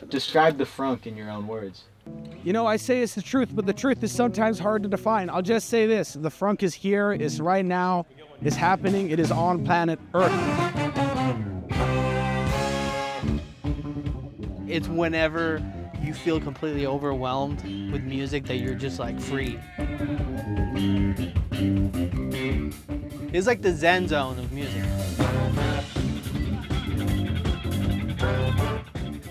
Describe the frunk in your own words. You know, I say it's the truth, but the truth is sometimes hard to define. I'll just say this. The frunk is here, it's right now, it's happening, it is on planet Earth. It's whenever you feel completely overwhelmed with music that you're just like free. It's like the zen zone of music.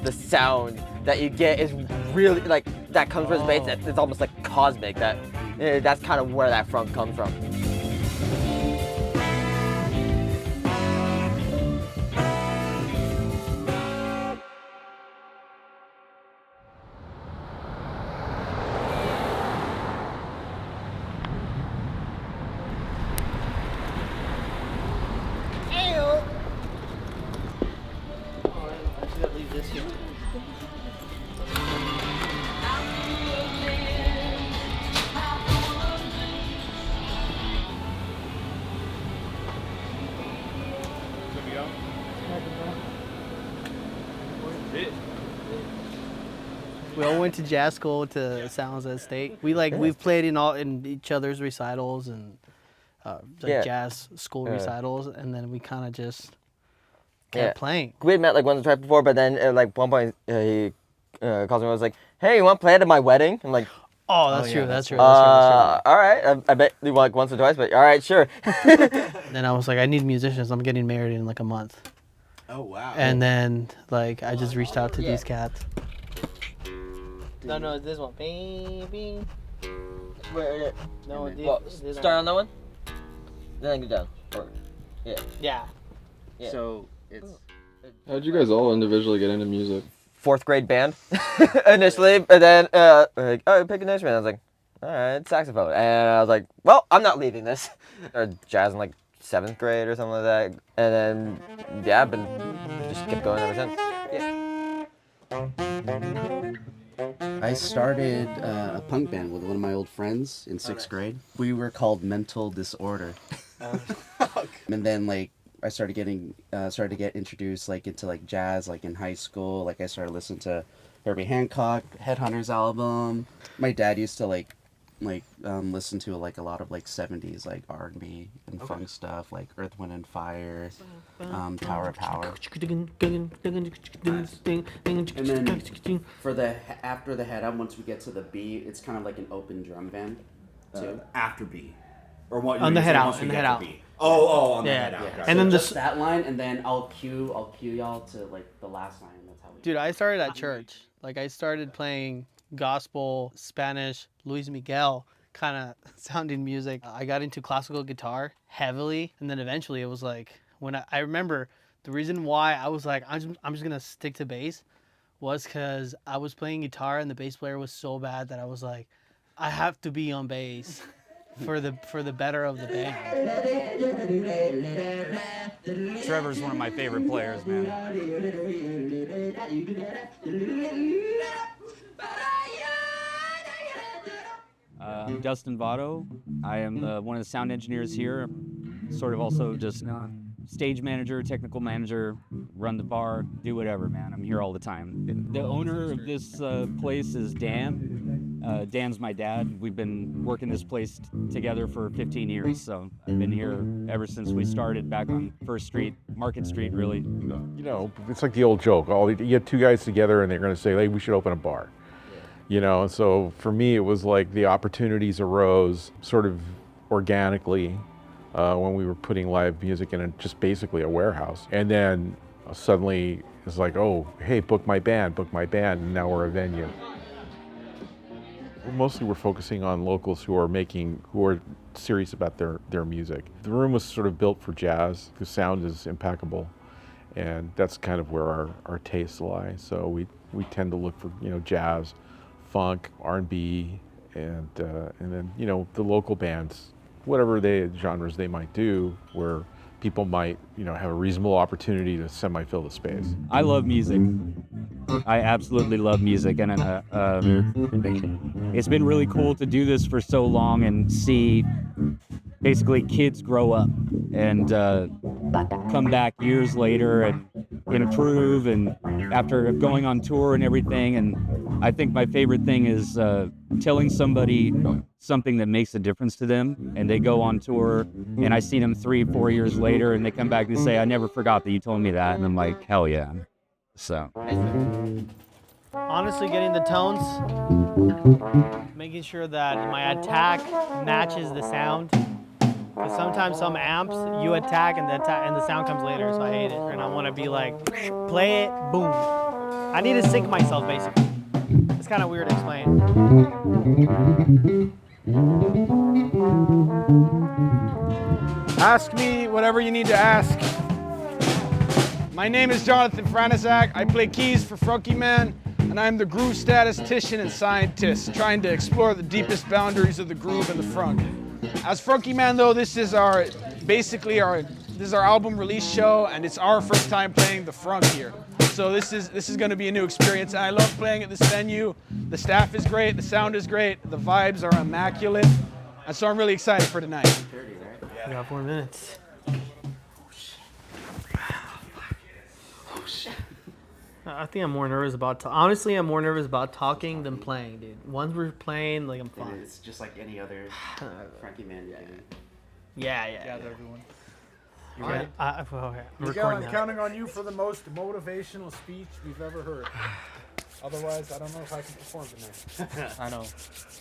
The sound that you get is really like that comes from space. It's almost like cosmic. That's kind of where that front comes from. We all went to jazz school to San Jose State. We've played in each other's recitals and jazz school recitals, and then we kind of just kept playing. We had met like once or twice before, but then at like one point he calls me and was like, "Hey, you want to play at my wedding?" I'm like, "Oh, that's true. That's true. All right. I bet you like once or twice, but all right, sure." Then I was like, "I need musicians. I'm getting married in like a month." Oh wow. And then like I just reached out to these cats. No, it's this one. Baby. Wait. No, this start on that one? Then go down. Yeah. So it's. How'd you guys all individually get into music? 4th grade band initially, but then like, oh, pick an instrument. I was like, all right, saxophone. And I was like, well, I'm not leaving this. Or jazz in like 7th grade or something like that. And then I've been just kept going ever since. I started a punk band with one of my old friends in 6th grade. We were called Mental Disorder. And then like I started to get introduced like into like jazz like in high school. Like I started listening to Herbie Hancock, Headhunters album. My dad used to listen to like a lot of like 70s like R&B and funk stuff like Earth, Wind and Fire, Tower of Power. And then for after the head up, once we get to the B, it's kind of like an open drum band too. After B, or what? On the head out. On the head out. On the head out. Yeah. Gotcha. And then just that line, and then I'll cue y'all to like the last line. That's how we. Dude, I started at church. Like I started playing gospel, Spanish, Luis Miguel kind of sounding music. I got into classical guitar heavily, and then eventually it was like when I remember the reason why I was like I'm just gonna stick to bass was because I was playing guitar and the bass player was so bad that I was like I have to be on bass for the better of the band. Trevor's one of my favorite players, man. I'm Dustin Vado. I am one of the sound engineers here. Sort of also just stage manager, technical manager, run the bar, do whatever, man. I'm here all the time. The owner of this place is Dan. Dan's my dad. We've been working this place together for 15 years, so I've been here ever since we started back on First Street, Market Street, really. You know, it's like the old joke. You get two guys together and they're going to say, hey, we should open a bar. You know, and so for me, it was like the opportunities arose sort of organically when we were putting live music in just basically a warehouse. And then suddenly it's like, oh, hey, book my band, and now we're a venue. Mostly we're focusing on locals who are serious about their music. The room was sort of built for jazz. The sound is impeccable, and that's kind of where our tastes lie. So we tend to look for, you know, jazz, funk, R&B, and then, you know, the local bands, whatever genres they might do, where people might, you know, have a reasonable opportunity to semi-fill the space. I love music. I absolutely love music, and it's been really cool to do this for so long and see basically kids grow up and come back years later and improve, and after going on tour and everything. And I think my favorite thing is telling somebody something that makes a difference to them, and they go on tour, and I see them 3-4 years later, and they come back and say, I never forgot that you told me that. And I'm like, hell yeah. So Honestly, getting the tones, making sure that my attack matches the sound. Because sometimes some amps, you attack and the sound comes later, so I hate it. And I want to be like, play it, boom. I need to sync myself, basically. It's kind of weird to explain. Ask me whatever you need to ask. My name is Jonathan Franaszec. I play keys for Frunkyman, and I'm the groove statistician and scientist, trying to explore the deepest boundaries of the groove and the frunk. As Frunkyman, though, this is our album release show, and it's our first time playing the frunk here. So this is going to be a new experience, and I love playing at this venue. The staff is great, the sound is great, the vibes are immaculate, and so I'm really excited for tonight. We got 4 minutes. I think I'm more nervous about honestly, I'm more nervous about talking than playing, dude. Once we're playing, like, I'm fine. It's just like any other Frunkyman game. Yeah. Gather everyone. You ready? I'm Miguel, recording I'm now. counting on you for the most motivational speech we've ever heard. Otherwise, I don't know if I can perform tonight. I know.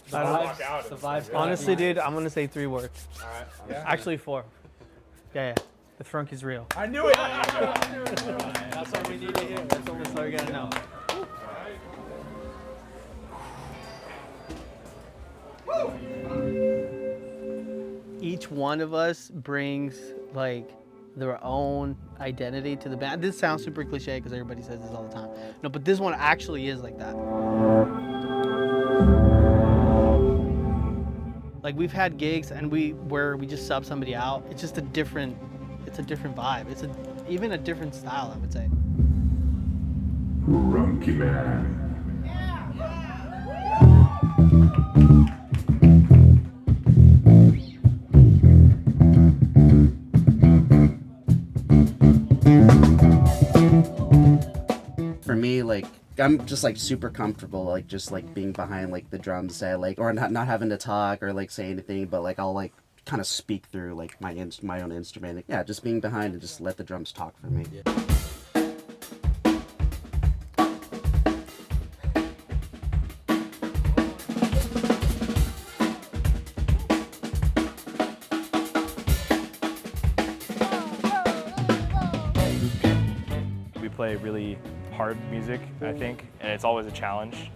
The vibes. Honestly, dude, I'm gonna say 3 words. All right. Yeah. Actually 4. Yeah. The frunk is real. I knew it. That's all we need to hear. That's all you gotta know. Each one of us brings like their own identity to the band. This sounds super cliche because everybody says this all the time. No, but this one actually is like that. Like, we've had gigs and where we just sub somebody out. It's just a different vibe. It's even a different style, I would say. Frunkyman. For me, like, I'm just like super comfortable, like just like being behind like the drum set, like, or not having to talk or like say anything, but like I'll like kind of speak through like my own instrument. Like, yeah, just being behind and just let the drums talk for me. We play really hard music, I think, and it's always a challenge.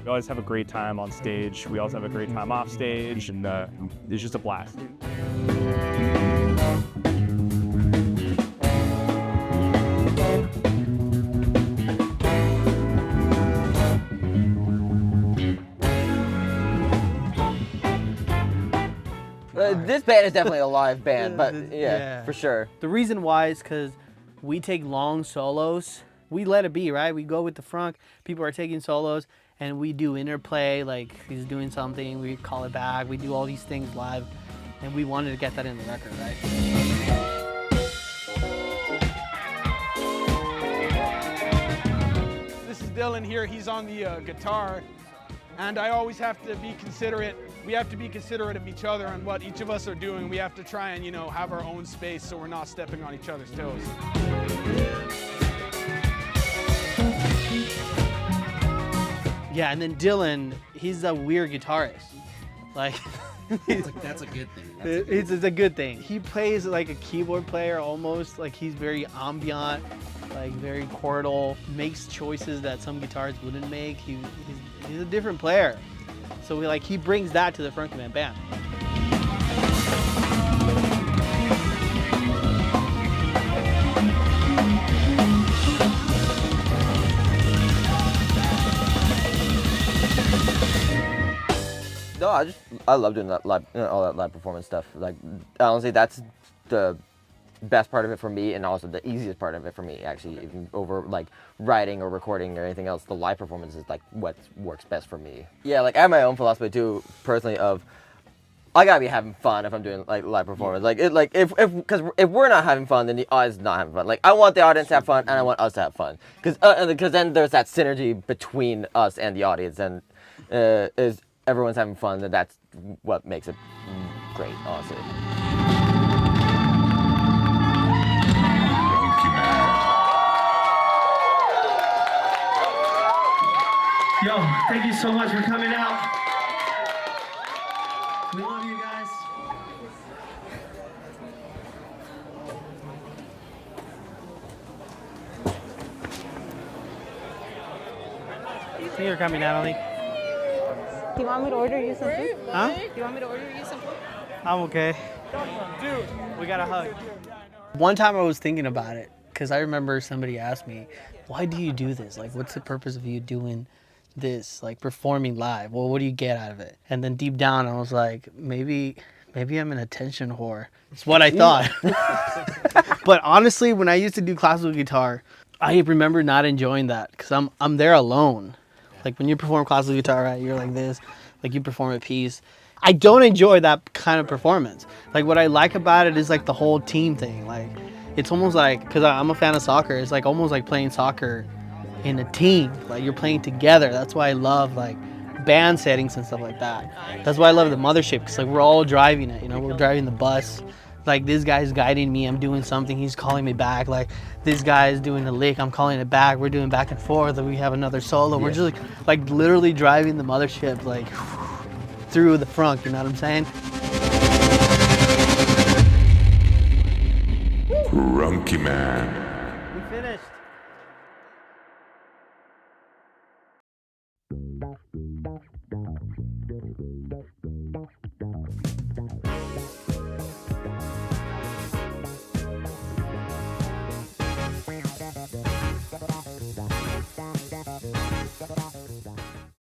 We always have a great time on stage. We also have a great time off stage, and it's just a blast. This band is definitely a live band, but yeah, for sure. The reason why is because we take long solos. We let it be, right? We go with the frunk. People are taking solos, and we do interplay, like he's doing something, we call it back. We do all these things live, and we wanted to get that in the record, right? This is Dylan here. He's on the guitar, and I always have to be considerate. We have to be considerate of each other and what each of us are doing. We have to try and, have our own space so we're not stepping on each other's toes. Yeah, and then Dylan, he's a weird guitarist. Like, That's a good thing. it's a good thing. He plays like a keyboard player almost. Like, he's very ambient, like very chordal, makes choices that some guitarists wouldn't make. He's a different player. So he brings that to the Frunkyman band. No, I love doing that live, all that live performance stuff. Like, honestly, that's the best part of it for me, and also the easiest part of it for me, actually, even over like writing or recording or anything else. The live performance is like what works best for me. Yeah, like I have my own philosophy too, personally, of I gotta be having fun if I'm doing like live performance. Like because if we're not having fun, then the audience is not having fun. Like I want the audience to have fun, and I want us to have fun. Because then there's that synergy between us and the audience, and is everyone's having fun, then that's what makes it great, honestly. Yo, thank you so much for coming out. We love you guys. Thank you for coming, Natalie. Do you want me to order you something? Huh? Do you want me to order you something? I'm okay. Dude, we got a hug. One time I was thinking about it, because I remember somebody asked me, why do you do this? Like, what's the purpose of you doing this, like performing live? Well, what do you get out of it? And then deep down, I was like, maybe I'm an attention whore. It's what I thought. But honestly, when I used to do classical guitar, I remember not enjoying that because I'm there alone. Like when you perform classical guitar, right, you're like this, like you perform a piece. I don't enjoy that kind of performance. Like what I like about it is like the whole team thing. Like it's almost like, because I'm a fan of soccer, it's like almost like playing soccer in a team. Like you're playing together. That's why I love like band settings and stuff like that. That's why I love the Mothership, because like we're all driving it, you know, we're driving the bus. Like this guy's guiding me, I'm doing something, he's calling me back. Like this guy is doing a lick, I'm calling it back. We're doing back and forth, and we have another solo. We're just like literally driving the Mothership like through the frunk, you know what I'm saying? Frunkyman. We finished.